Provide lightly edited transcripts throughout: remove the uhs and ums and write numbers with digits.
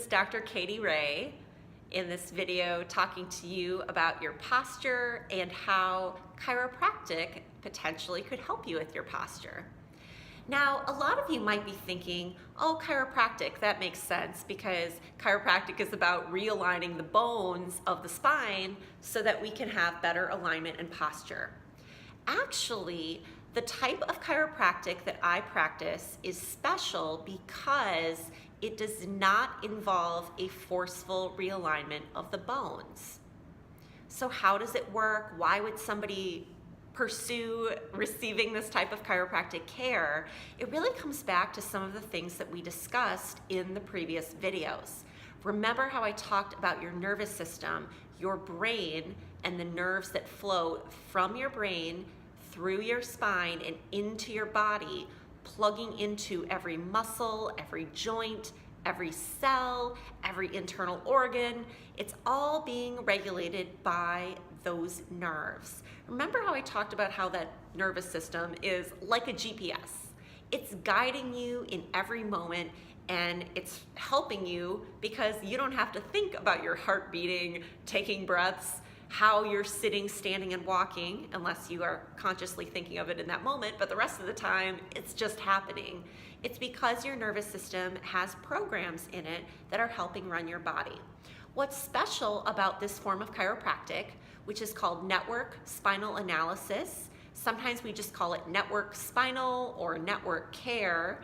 Dr. Katie Ray in this video talking to you about your posture and how chiropractic potentially could help you with your posture. Now, a lot of you might be thinking, oh, chiropractic, that makes sense because chiropractic is about realigning the bones of the spine so that we can have better alignment and posture. Actually, the type of chiropractic that I practice is special because it does not involve a forceful realignment of the bones. So how does it work? Why would somebody pursue receiving this type of chiropractic care? It really comes back to some of the things that we discussed in the previous videos. Remember how I talked about your nervous system, your brain, and the nerves that flow from your brain through your spine and into your body, plugging into every muscle, every joint, every cell, every internal organ. It's all being regulated by those nerves. Remember how I talked about how that nervous system is like a GPS. It's guiding you in every moment, and it's helping you because you don't have to think about your heart beating, taking breaths, how you're sitting, standing, and walking, unless you are consciously thinking of it in that moment, but the rest of the time, it's just happening. It's because your nervous system has programs in it that are helping run your body. What's special about this form of chiropractic, which is called network spinal analysis, sometimes we just call it network spinal or network care,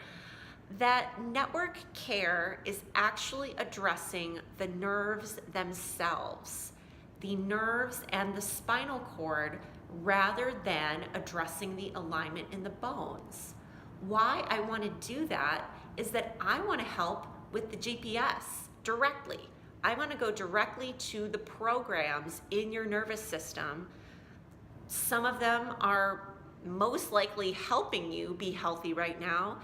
that network care is actually addressing the nerves themselves, the nerves and the spinal cord, rather than addressing the alignment in the bones. Why I want to do that is that I want to help with the GPS directly. I want to go directly to the programs in your nervous system. Some of them are most likely helping you be healthy right now,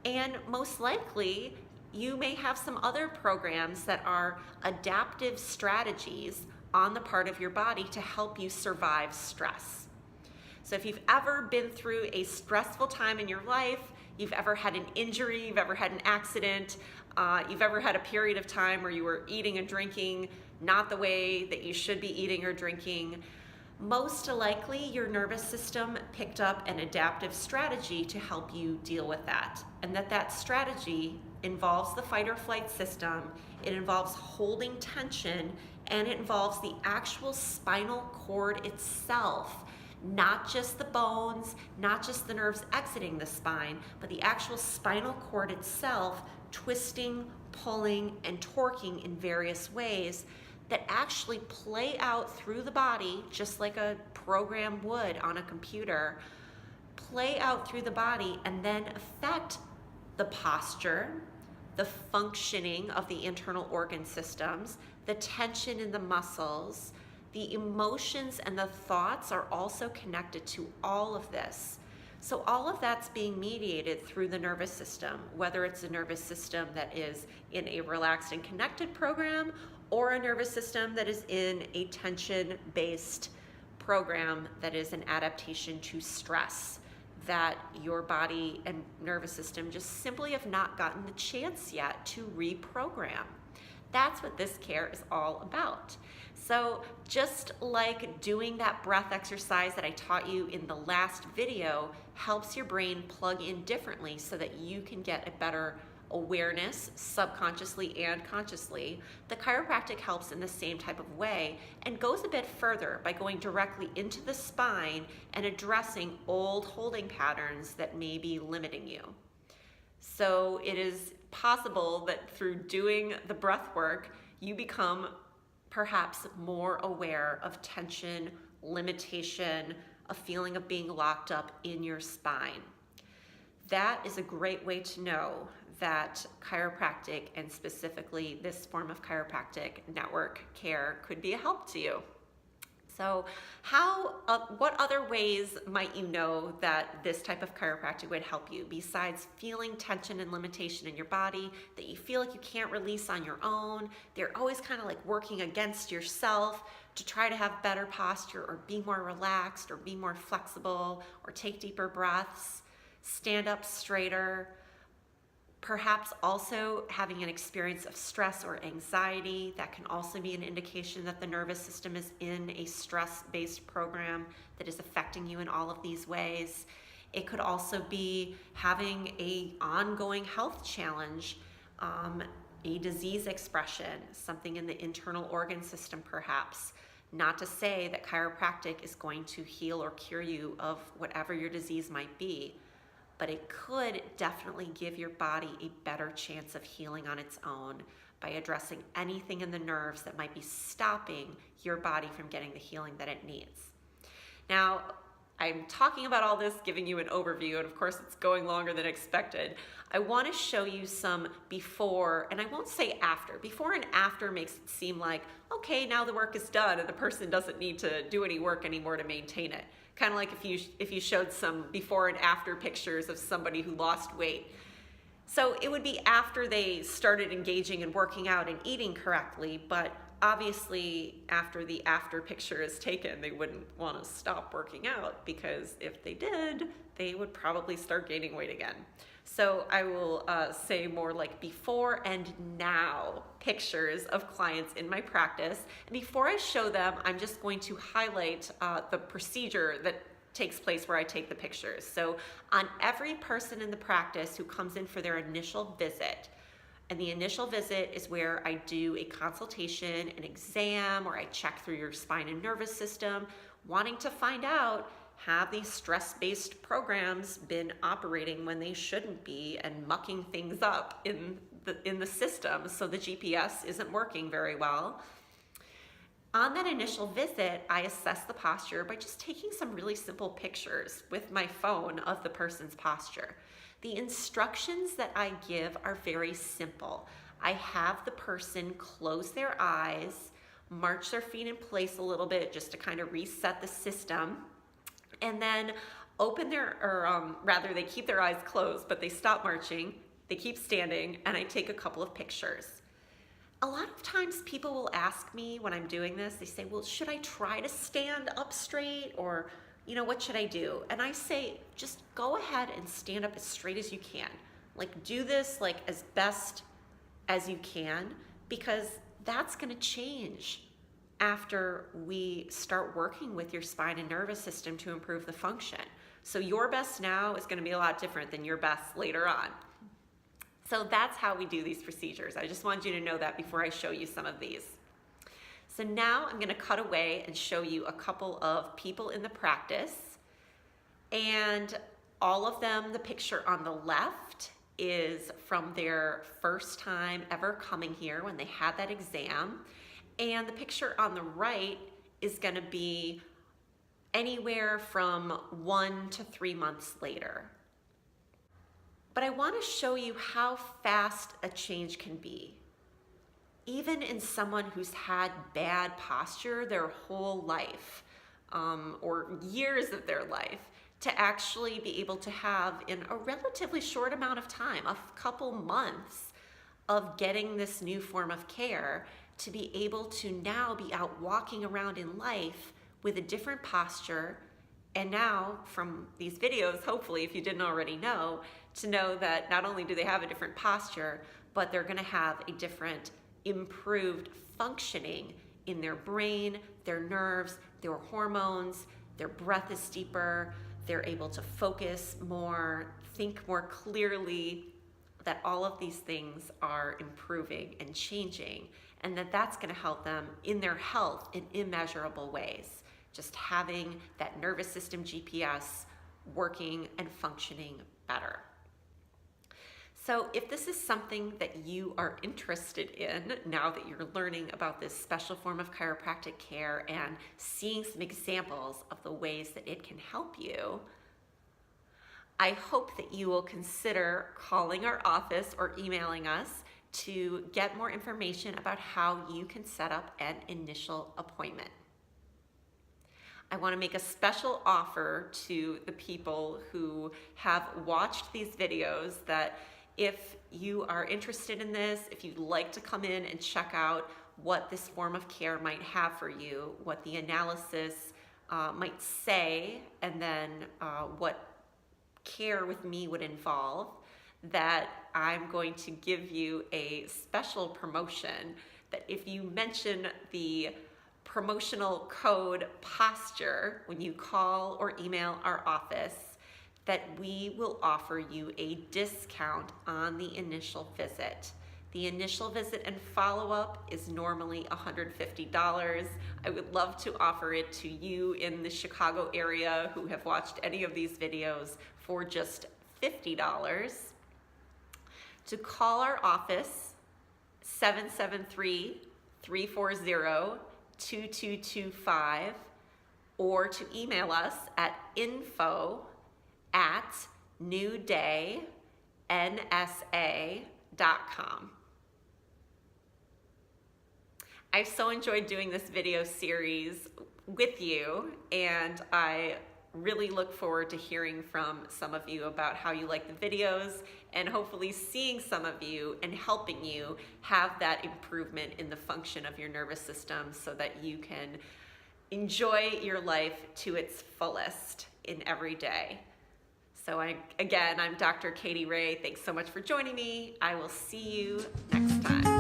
and most likely you may have some other programs that are adaptive strategies on the part of your body to help you survive stress. So if you've ever been through a stressful time in your life, you've ever had an injury, you've ever had an accident, you've ever had a period of time where you were eating and drinking not the way that you should be eating or drinking, most likely your nervous system picked up an adaptive strategy to help you deal with that. And that strategy involves the fight or flight system, it involves holding tension, and it involves the actual spinal cord itself. Not just the bones, not just the nerves exiting the spine, but the actual spinal cord itself twisting, pulling, and torquing in various ways that actually play out through the body, just like a program would on a computer, play out through the body and then affect the posture, the functioning of the internal organ systems, the tension in the muscles. The emotions and the thoughts are also connected to all of this. So all of that's being mediated through the nervous system, whether it's a nervous system that is in a relaxed and connected program or a nervous system that is in a tension-based program that is an adaptation to stress that your body and nervous system just simply have not gotten the chance yet to reprogram. That's what this care is all about. So just like doing that breath exercise that I taught you in the last video helps your brain plug in differently so that you can get a better awareness subconsciously and consciously, the chiropractic helps in the same type of way and goes a bit further by going directly into the spine and addressing old holding patterns that may be limiting you. So it is possible that through doing the breath work, you become perhaps more aware of tension, limitation, a feeling of being locked up in your spine. That is a great way to know that chiropractic, and specifically this form of chiropractic network care, could be a help to you. So what other ways might you know that this type of chiropractic would help you besides feeling tension and limitation in your body that you feel like you can't release on your own? They're always kind of like working against yourself to try to have better posture or be more relaxed or be more flexible or take deeper breaths, stand up straighter, Perhaps also having an experience of stress or anxiety. That can also be an indication that the nervous system is in a stress-based program that is affecting you in all of these ways. It could also be having an ongoing health challenge, a disease expression, something in the internal organ system perhaps. Not to say that chiropractic is going to heal or cure you of whatever your disease might be, but it could definitely give your body a better chance of healing on its own by addressing anything in the nerves that might be stopping your body from getting the healing that it needs. Now, I'm talking about all this, giving you an overview, and of course it's going longer than expected. I want to show you some before, and I won't say after. Before and after makes it seem like, okay, now the work is done and the person doesn't need to do any work anymore to maintain it. Kind of like if you showed some before and after pictures of somebody who lost weight. So it would be after they started engaging and working out and eating correctly, but obviously after the after picture is taken, they wouldn't want to stop working out, because if they did, they would probably start gaining weight again. So I will say more like before and now pictures of clients in my practice. And before I show them, I'm just going to highlight the procedure that takes place where I take the pictures. So on every person in the practice who comes in for their initial visit, and the initial visit is where I do a consultation, an exam, or I check through your spine and nervous system, wanting to find out, have these stress-based programs been operating when they shouldn't be and mucking things up in the system so the GPS isn't working very well. On that initial visit, I assess the posture by just taking some really simple pictures with my phone of the person's posture. The instructions that I give are very simple. I have the person close their eyes, march their feet in place a little bit just to kind of reset the system, and then open rather they keep their eyes closed, but they stop marching, they keep standing, and I take a couple of pictures. A lot of times people will ask me when I'm doing this, they say, well, should I try to stand up straight, or what should I do? And I say, just go ahead and stand up as straight as you can. Like, do this like as best as you can, because that's gonna change after we start working with your spine and nervous system to improve the function. So your best now is gonna be a lot different than your best later on. So that's how we do these procedures. I just wanted you to know that before I show you some of these. So now I'm gonna cut away and show you a couple of people in the practice, and all of them, the picture on the left is from their first time ever coming here when they had that exam, and the picture on the right is gonna be anywhere from 1 to 3 months later. But I wanna show you how fast a change can be. Even in someone who's had bad posture their whole life, or years of their life, to actually be able to have, in a relatively short amount of time, a couple months of getting this new form of care, to be able to now be out walking around in life with a different posture. And now from these videos, hopefully, if you didn't already know, to know that not only do they have a different posture, but they're gonna have a different improved functioning in their brain, their nerves, their hormones, their breath is deeper, they're able to focus more, think more clearly, that all of these things are improving and changing, and that's gonna help them in their health in immeasurable ways. Just having that nervous system GPS working and functioning better. So if this is something that you are interested in, now that you're learning about this special form of chiropractic care and seeing some examples of the ways that it can help you, I hope that you will consider calling our office or emailing us to get more information about how you can set up an initial appointment. I want to make a special offer to the people who have watched these videos, that if you are interested in this, if you'd like to come in and check out what this form of care might have for you, what the analysis might say, and then what care with me would involve, that I'm going to give you a special promotion that if you mention the promotional code POSTURE when you call or email our office, that we will offer you a discount on the initial visit. The initial visit and follow-up is normally $150. I would love to offer it to you in the Chicago area who have watched any of these videos for just $50. To call our office, 773-340-2225, or to email us at info@newdaynsa.com. I've so enjoyed doing this video series with you, and I really look forward to hearing from some of you about how you like the videos, and hopefully seeing some of you and helping you have that improvement in the function of your nervous system so that you can enjoy your life to its fullest in every day. So I'm Dr. Katie Ray. Thanks so much for joining me. I will see you next time.